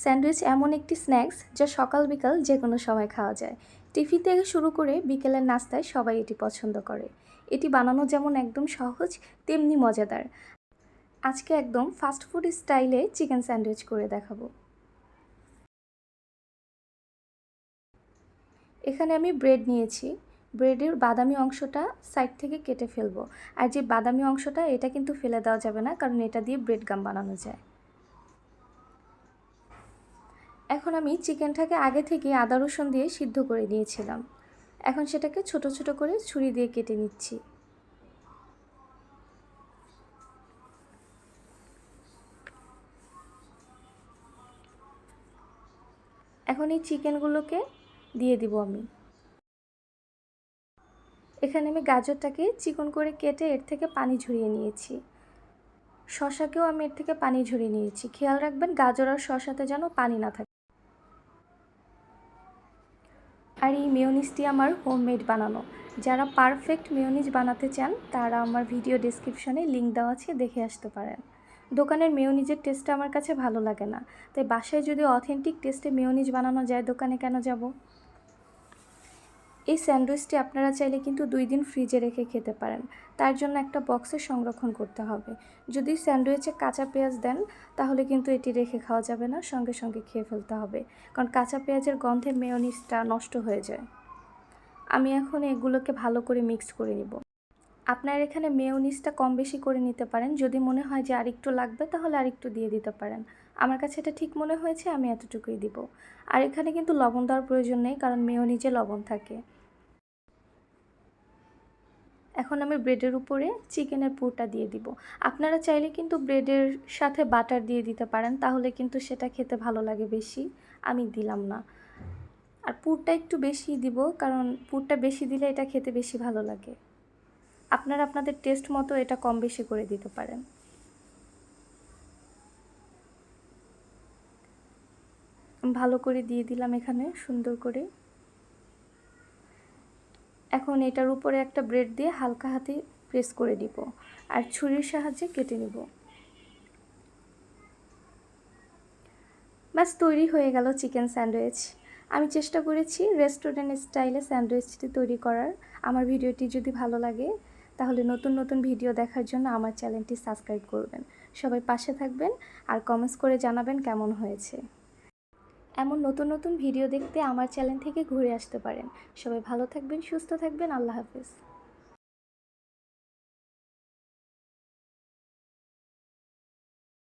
Sandwich এমন একটি snacks যা সকাল বিকাল যে কোনো সময় খাওয়া যায়। টিফিন থেকে শুরু করে বিকেলের নাস্তায় সবাই এটি পছন্দ করে। এটি বানানো যেমন একদম সহজ, তেমনি মজাদার। আজকে একদম ফাস্ট ফুড স্টাইলে চিকেন স্যান্ডউইচ করে দেখাবো। এখানে আমি ব্রেড নিয়েছি। ব্রেডের বাদামি অংশটা সাইড থেকে কেটে ফেলবো। আর যে বাদামি অংশটা এটা কিন্তু ফেলে দেওয়া যাবে না, কারণ এটা দিয়ে ব্রেড গাম বানানো যায়। এখন আমি চিকেনটাকে আগে থেকে আদা রসুন দিয়ে সিদ্ধ করে নিয়েছিলাম। এখন সেটাকে ছোট ছোট করে ছুরি দিয়ে কেটে নিচ্ছি। এখন এই চিকেনগুলোকে দিয়ে দিব আমি। এখানে আমি গাজরটাকে চিকন করে কেটে এর থেকে পানি ঝরিয়ে নিয়েছি। শসাকেও আমি এর থেকে পানি ঝরিয়ে নিয়েছি। খেয়াল রাখবেন গাজর আর শসাতে যেন পানি না থাকে। আর এই মেয়োনিজটি আমার হোমমেড বানানো। যারা পারফেক্ট মেয়োনিজ বানাতে চান তারা আমার ভিডিও ডেসক্রিপশনে লিঙ্ক দেওয়া আছে, দেখে আসতে পারেন। দোকানের মেয়োনিজের টেস্টটা আমার কাছে ভালো লাগে না, তাই বাসায় যদি অথেন্টিক টেস্টে মেয়োনিজ বানানো যায় দোকানে কেন যাব। এই স্যান্ডউইচটি আপনারা চাইলে কিন্তু 2 দিন ফ্রিজে রেখে খেতে পারেন। তার জন্য একটা বক্সে সংরক্ষণ করতে হবে। যদি স্যান্ডউইচে কাঁচা পেঁয়াজ দেন তাহলে কিন্তু এটি রেখে খাওয়া যাবে না, সঙ্গে সঙ্গে খেয়ে ফেলতে হবে, কারণ কাঁচা পেঁয়াজের গন্ধে মেয়োনিজটা নষ্ট হয়ে যায়। আমি এখন এগুলোকে ভালো করে মিক্স করে নিব। আপনার এখানে মেয়োনিজটা কম বেশি করে নিতে পারেন। যদি মনে হয় যে আরেকটু লাগবে তাহলে আরেকটু দিয়ে দিতে পারেন। আমার কাছে এটা ঠিক মনে হয়েছে, আমি এতটুকুই দিব। আর এখানে কিন্তু লবণ দেওয়ার প্রয়োজন নেই, কারণ মেয়োনিজে লবণ থাকে। এখন আমি ব্রেডের উপরে চিকেনের পুরটা দিয়ে দিব। আপনারা চাইলে কিন্তু ব্রেডের সাথে বাটার দিয়ে দিতে পারেন, তাহলে কিন্তু সেটা খেতে ভালো লাগে বেশি। আমি দিলাম না। আর পুরটা একটু বেশি দিব, কারণ পুরটা বেশি দিলে এটা খেতে বেশি ভালো লাগে। আপনারা আপনাদের টেস্ট মতো এটা কম বেশি করে দিতে পারেন। ভালো করে দিয়ে দিলাম এখানে সুন্দর করে। এখন এটার উপরে একটা ব্রেড দিয়ে হালকা হাতে প্রেস করে দিব আর ছুরির সাহায্যে কেটে নেব। ব্যাস তৈরি হয়ে গেল চিকেন স্যান্ডউইচ। আমি চেষ্টা করেছি রেস্টুরেন্ট স্টাইলে স্যান্ডউইচটি তৈরি করার। আমার ভিডিওটি যদি ভালো লাগে তাহলে নতুন নতুন ভিডিও দেখার জন্য আমার চ্যানেলটি সাবস্ক্রাইব করবেন। সবাই পাশে থাকবেন আর কমেন্টস করে জানাবেন কেমন হয়েছে। এমন নতুন নতুন ভিডিও দেখতে আমার চ্যানেল থেকে ঘুরে আসতে পারেন। সবাই ভালো থাকবেন, সুস্থ থাকবেন। আল্লাহ হাফেজ।